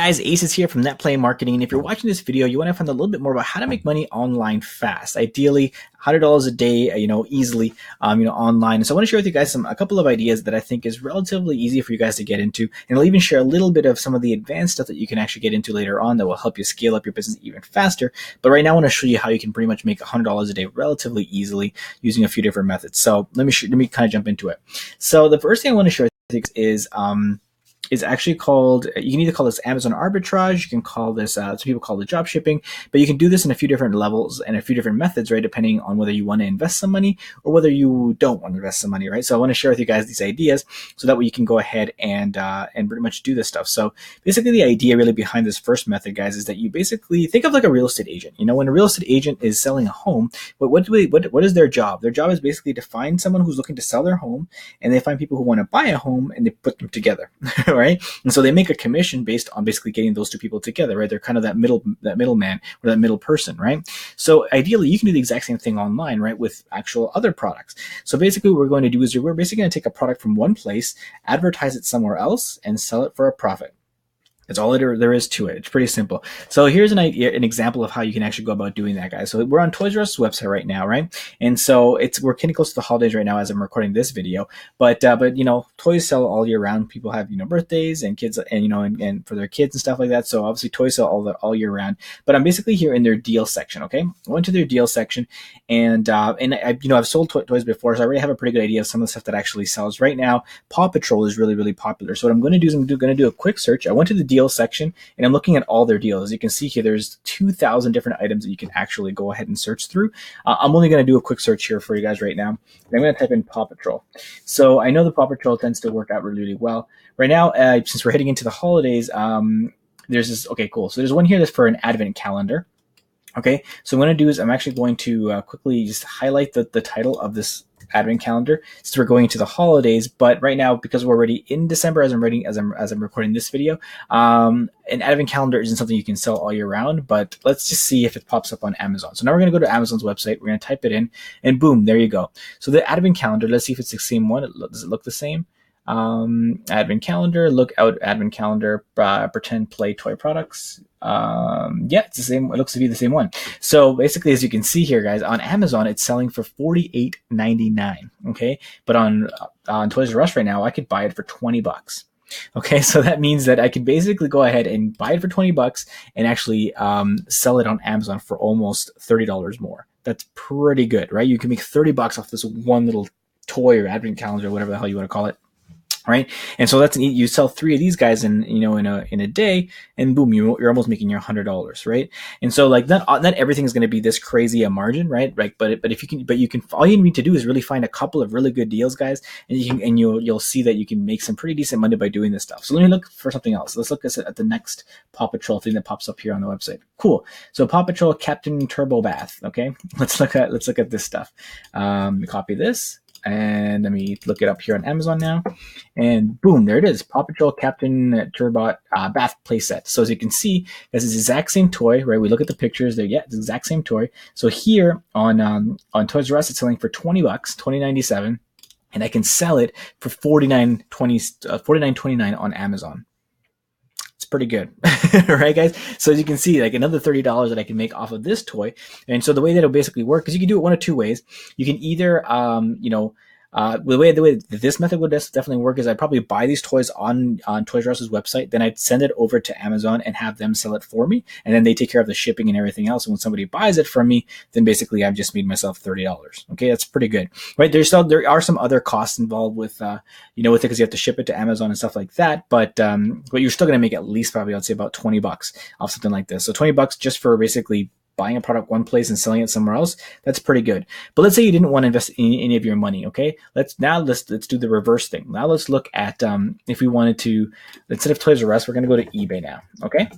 Guys, Ace is here from NetPlay Marketing, and if you're watching this video, you want to find a little bit more about how to make money online fast. Ideally, $100 a day, easily, online. And so I want to share with you guys a couple of ideas that I think is relatively easy for you guys to get into, and I'll even share a little bit of some of the advanced stuff that you can actually get into later on that will help you scale up your business even faster. But right now, I want to show you how you can pretty much make $100 a day relatively easily using a few different methods. So let me kind of jump into it. So the first thing I want to share with you is actually called, you can either call this Amazon arbitrage, you can call this, some people call it drop shipping, but you can do this in a few different levels and a few different methods, right? Depending on whether you want to invest some money or whether you don't want to invest some money, right? So I want to share with you guys these ideas so that way you can go ahead and pretty much do this stuff. So basically the idea really behind this first method, guys, is that you basically think of like a real estate agent. You know, when a real estate agent is selling a home, what is their job? Their job is basically to find someone who's looking to sell their home, and they find people who want to buy a home and they put them together. Right? And so they make a commission based on basically getting those two people together, right? They're kind of that middleman or that middle person, right? So ideally, you can do the exact same thing online, right, with actual other products. So basically what we're going to do is we're basically going to take a product from one place, advertise it somewhere else, and sell it for a profit. That's all there is to it. It's pretty simple. So here's an example of how you can actually go about doing that, guys. So we're on Toys R Us website right now, right? And so we're getting close to the holidays right now as I'm recording this video. But toys sell all year round. People have birthdays and kids, and for their kids and stuff like that. So obviously toys sell all year round. But I'm basically here in their deal section. Okay, I went to their deal section, and I've sold toys before, so I already have a pretty good idea of some of the stuff that actually sells right now. Paw Patrol is really, really popular. So what I'm going to do is I'm going to do a quick search. I went to the deal section and I'm looking at all their deals. As you can see here, there's 2,000 different items that you can actually go ahead and search through. I'm only going to do a quick search here for you guys right now. And I'm going to type in Paw Patrol. So I know the Paw Patrol tends to work out really, really well. Right now, since we're heading into the holidays, there's this, okay, cool. So there's one here that's for an advent calendar. Okay, so what I'm going to do is I'm actually going to quickly just highlight the title of this advent calendar since we're going into the holidays. But right now, because we're already in December as I'm recording this video, an advent calendar isn't something you can sell all year round. But let's just see if it pops up on Amazon. So now we're going to go to Amazon's website. We're going to type it in, and boom, there you go. So the advent calendar. Let's see if it's the same one. Does it look the same? Advent calendar, look out, advent calendar, pretend play toy products. Yeah, it's the same. It looks to be the same one. So basically, as you can see here, guys, on Amazon, it's selling for $48.99. Okay, but on Toys R Us right now, I could buy it for $20. Okay, so that means that I could basically go ahead and buy it for $20 and actually sell it on Amazon for almost $30 more. That's pretty good, right? You can make $30 off this one little toy or advent calendar, or whatever the hell you want to call it. Right, and so you sell 3 of these guys in a day, and boom, you're almost making your $100, right? And so like not everything is going to be this crazy a margin, right? Right, but you can all you need to do is really find a couple of really good deals, guys, and you'll see that you can make some pretty decent money by doing this stuff. So let me look for something else. Let's look at the next Paw Patrol thing that pops up here on the website. Cool. So Paw Patrol Captain Turbo Bath. Okay, let's look at this stuff. Copy this. And let me look it up here on Amazon now. And boom, there it is. Paw Patrol Captain Turbo Bath playset. So as you can see, this is the exact same toy, right? We look at the pictures there. Yeah, it's the exact same toy. So here on Toys R Us, it's selling for $20, $20.97. And I can sell it for $49.29 on Amazon. It's pretty good, right, guys? So as you can see, like another $30 that I can make off of this toy. And so the way that it'll basically work is you can do it one of two ways. You can either, the way that this method would definitely work is I'd probably buy these toys on Toys R Us's website, then I'd send it over to Amazon and have them sell it for me, and then they take care of the shipping and everything else. And when somebody buys it from me, then basically I've just made myself $30. Okay, that's pretty good, right? There are some other costs involved with with it because you have to ship it to Amazon and stuff like that, but you're still going to make at least probably I'd say about $20 off something like this. So $20 just for basically buying a product one place and selling it somewhere else, that's pretty good. But let's say you didn't want to invest in any of your money, okay? Let's do the reverse thing. Now let's look at if we wanted to, instead of Toys R Us, we're going to go to eBay now, okay?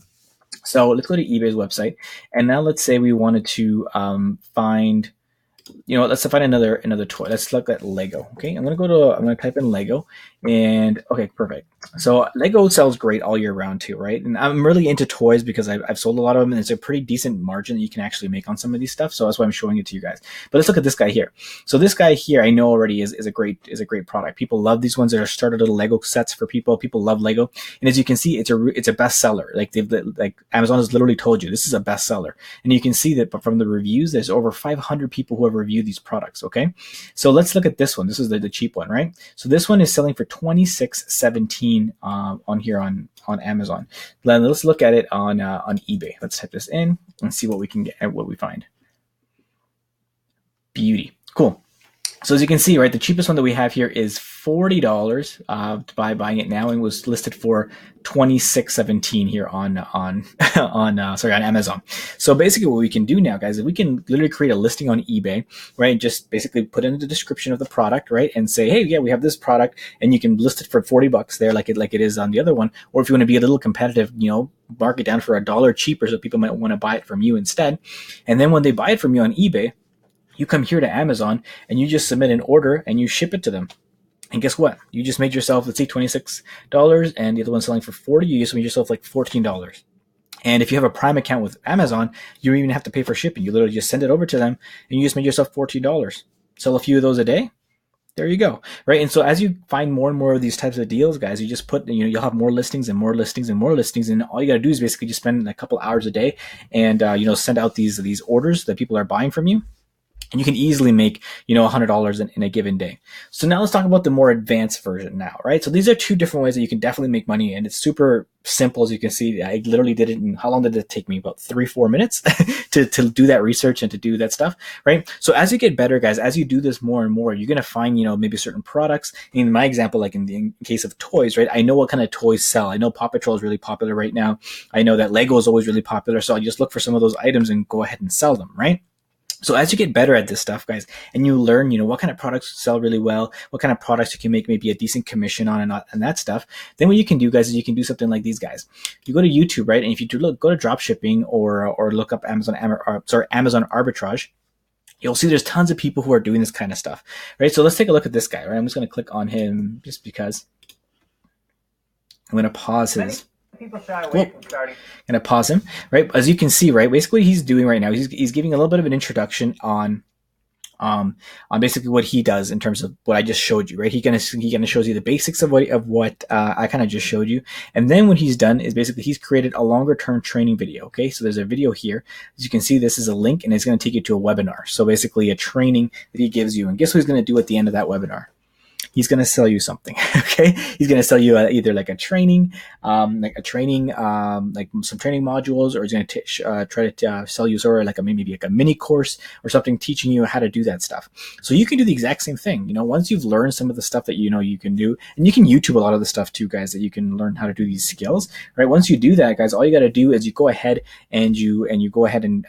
So let's go to eBay's website, and now let's say we wanted to find let's find another toy. Let's look at Lego. Okay, I'm gonna type in Lego, and okay, perfect. So Lego sells great all year round too, right? And I'm really into toys because I've sold a lot of them, and it's a pretty decent margin that you can actually make on some of these stuff. So that's why I'm showing it to you guys. But let's look at this guy here. So this guy here, I know already is a great product. People love these ones that are starter little Lego sets for people. People love Lego, and as you can see, it's a bestseller. Like Amazon has literally told you this is a bestseller, and you can see that from the reviews, there's over 500 people who have reviewed these products. Okay, so let's look at this one. This is the cheap one, right? So this one is selling for $26.17 on here on Amazon. Then let's look at it on eBay. Let's type this in and see what we can get, what we find. Beauty, cool. So as you can see, right, the cheapest one that we have here is $40 by buying it now, and was listed for $26.17 here on Amazon. So basically, what we can do now, guys, is we can literally create a listing on eBay, right? Just basically put in the description of the product, right, and say, hey, yeah, we have this product, and you can list it for $40 there, like it is on the other one. Or if you want to be a little competitive, mark it down for $1 cheaper, so people might want to buy it from you instead. And then when they buy it from you on eBay, you come here to Amazon and you just submit an order and you ship it to them. And guess what? You just made yourself, let's say $26, and the other one's selling for $40. You just made yourself like $14. And if you have a Prime account with Amazon, you don't even have to pay for shipping. You literally just send it over to them and you just made yourself $14. Sell a few of those a day. There you go, right? And so as you find more and more of these types of deals, guys, you just put, you'll have more listings and more listings and more listings, and all you got to do is basically just spend a couple hours a day and send out these orders that people are buying from you. And you can easily make, $100 in a given day. So now let's talk about the more advanced version now, right? So these are two different ways that you can definitely make money, and it's super simple. As you can see, I literally did it in, how long did it take me? About 3-4 minutes to do that research and to do that stuff, right? So as you get better, guys, as you do this more and more, you're going to find, maybe certain products. In my example, like in case of toys, right? I know what kind of toys sell. I know Paw Patrol is really popular right now. I know that Lego is always really popular. So I just look for some of those items and go ahead and sell them, right? So as you get better at this stuff, guys, and you learn, what kind of products sell really well, what kind of products you can make maybe a decent commission on and that stuff, then what you can do, guys, is you can do something like these guys. You go to YouTube, right? And if you go to drop shipping or look up Amazon arbitrage, you'll see there's tons of people who are doing this kind of stuff, right? So let's take a look at this guy, right? I'm just going to click on him just because. I'm going to pause his. People shy away from starting. Gonna pause him, right? As you can see, right, basically what he's doing right now, he's giving a little bit of an introduction on basically what he does in terms of what I just showed you, right? He kind of shows you the basics of what I kind of just showed you, and then what he's done is basically he's created a longer term training video. Okay, so there's a video here. As you can see, this is a link, and it's going to take you to a webinar. So basically, a training that he gives you, and guess what he's going to do at the end of that webinar? He's going to sell you something. Okay. He's going to sell you either like a training, like some training modules, or he's going to try to sell you sort of like maybe like a mini course or something teaching you how to do that stuff. So you can do the exact same thing. Once you've learned some of the stuff that you can do, and you can YouTube a lot of the stuff too, guys, that you can learn how to do these skills, right? Once you do that, guys, all you got to do is you go ahead and you go ahead and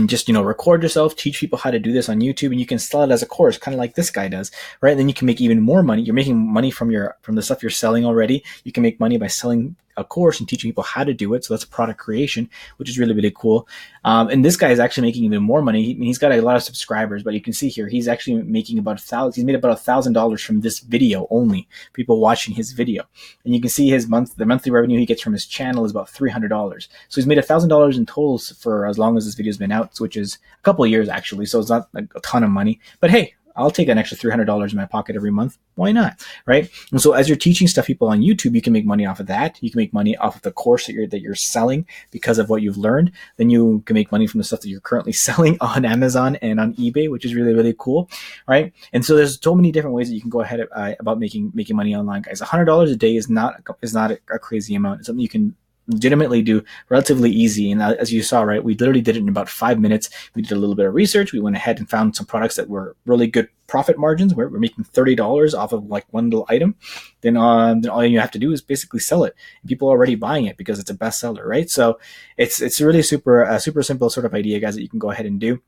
just, record yourself, teach people how to do this on YouTube, and you can sell it as a course, kind of like this guy does, right? And then you can make even more money. You're making money from the stuff you're selling already. You can make money by selling a course and teaching people how to do it. So that's product creation, which is really, really cool. And this guy is actually making even more money. He's got a lot of subscribers, but you can see here, he's actually making about he's made about $1,000 from this video only, people watching his video. And you can see the monthly revenue he gets from his channel is about $300. So he's made $1,000 in total for as long as this video's been out, which is a couple of years actually. So it's not like a ton of money, but hey, I'll take an extra $300 in my pocket every month. Why not, right? And so as you're teaching stuff people on YouTube, you can make money off of that. You can make money off of the course that you're selling because of what you've learned. Then you can make money from the stuff that you're currently selling on Amazon and on eBay, which is really, really cool, right? And so there's so many different ways that you can go ahead about making money online, guys. $100 a day is not a crazy amount. It's something you can legitimately do relatively easy. And as you saw, right, we literally did it in about 5 minutes. We did a little bit of research. We went ahead and found some products that were really good profit margins, where we're making $30 off of like one little item. Then all you have to do is basically sell it. And people are already buying it because it's a bestseller, right? So it's really super simple sort of idea, guys, that you can go ahead and do.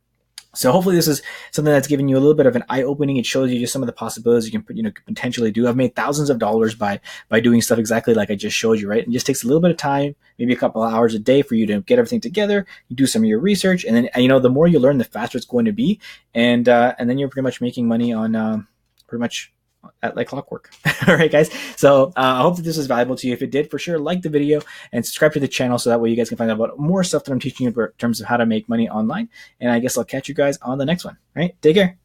So hopefully this is something that's giving you a little bit of an eye opening. It shows you just some of the possibilities you can potentially do. I've made thousands of dollars by doing stuff exactly like I just showed you, right? It just takes a little bit of time, maybe a couple of hours a day for you to get everything together. You do some of your research, and then the more you learn, the faster it's going to be, and then you're pretty much making money on pretty much at like clockwork. All right, guys. So I hope that this was valuable to you. If it did, for sure, like the video and subscribe to the channel so that way you guys can find out about more stuff that I'm teaching you in terms of how to make money online. And I guess I'll catch you guys on the next one. All right, take care.